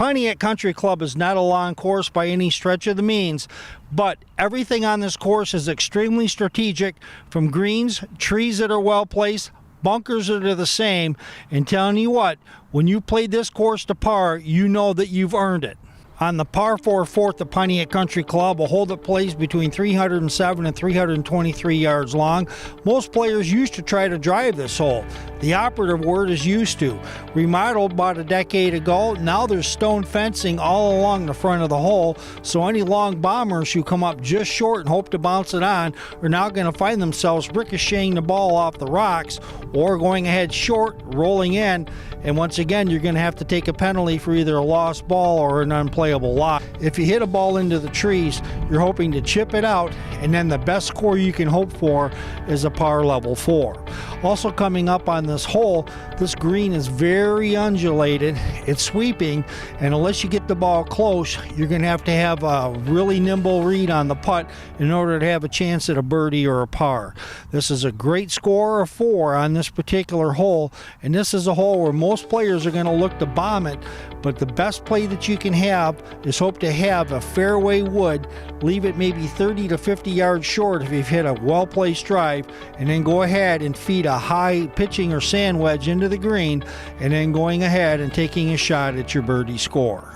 Pontiac Country Club is not a long course by any stretch of the means, but everything on this course is extremely strategic, from greens, trees that are well placed, bunkers that are the same, and telling you what, when you played this course to par, you know that you've earned it. On the par 4 fourth of Pontiac Country Club, a hole that plays between 307 and 323 yards long, most players used to try to drive this hole. The operative word is used to. Remodeled about a decade ago, now there's stone fencing all along the front of the hole, so any long bombers who come up just short and hope to bounce it on are now going to find themselves ricocheting the ball off the rocks or going ahead short, rolling in, and once again you're going to have to take a penalty for either a lost ball or an unplayable lot. If you hit a ball into the trees, you're hoping to chip it out, and then the best score you can hope for is a par level 4. Also coming up on this hole, this green is very undulated, it's sweeping, and unless you get the ball close, you're going to have a really nimble read on the putt in order to have a chance at a birdie or a par. This is a great score of 4 on this particular hole, and this is a hole where most players are going to look to bomb it, but the best play that you can have is hope to have a fairway wood, leave it maybe 30 to 50 yards short if you've hit a well-placed drive, and then go ahead and feed a high pitching or sand wedge into the green, and then going ahead and taking a shot at your birdie score.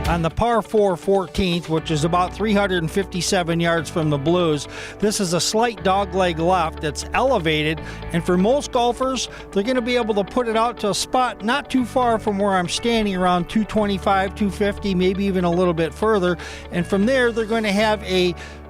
On the par 4 14th, which is about 357 yards from the blues, this is a slight dogleg left that's elevated, and for most golfers, they're going to be able to put it out to a spot not too far from where I'm standing, around 225, 250, maybe even a little bit further, and from there they're going to have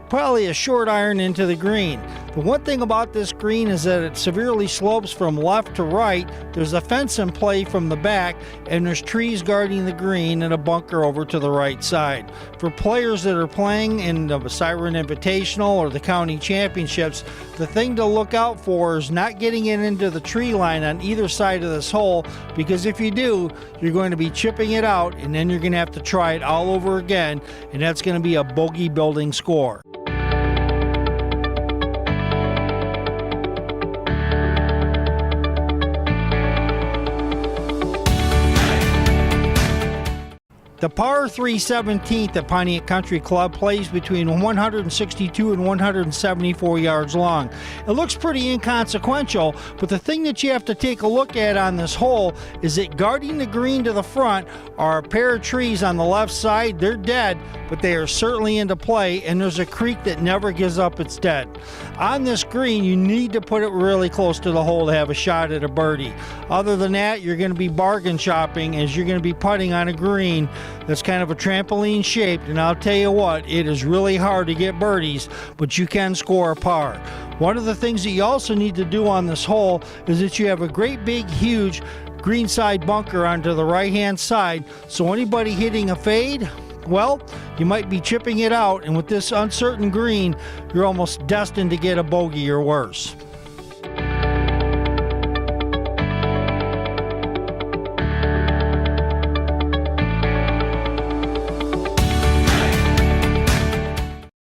probably a short iron into the green. The one thing about this green is that it severely slopes from left to right. There's a fence in play from the back, and there's trees guarding the green and a bunker over to the right side. For players that are playing in the Siren Invitational or the county championships, the thing to look out for is not getting it into the tree line on either side of this hole, because if you do, you're going to be chipping it out, and then you're going to have to try it all over again, and that's going to be a bogey building score. The par 3 17th at Pontiac Country Club plays between 162 and 174 yards long. It looks pretty inconsequential, but the thing that you have to take a look at on this hole is that guarding the green to the front are a pair of trees on the left side. They're dead, but they are certainly into play, and there's a creek that never gives up its dead. On this green, you need to put it really close to the hole to have a shot at a birdie. Other than that, you're going to be bargain shopping, as you're going to be putting on a green that's kind of a trampoline shaped, and I'll tell you what, it is really hard to get birdies, but you can score a par. One of the things that you also need to do on this hole is that you have a great big huge greenside bunker onto the right hand side, so anybody hitting a fade, well, you might be chipping it out, and with this uncertain green, you're almost destined to get a bogey or worse.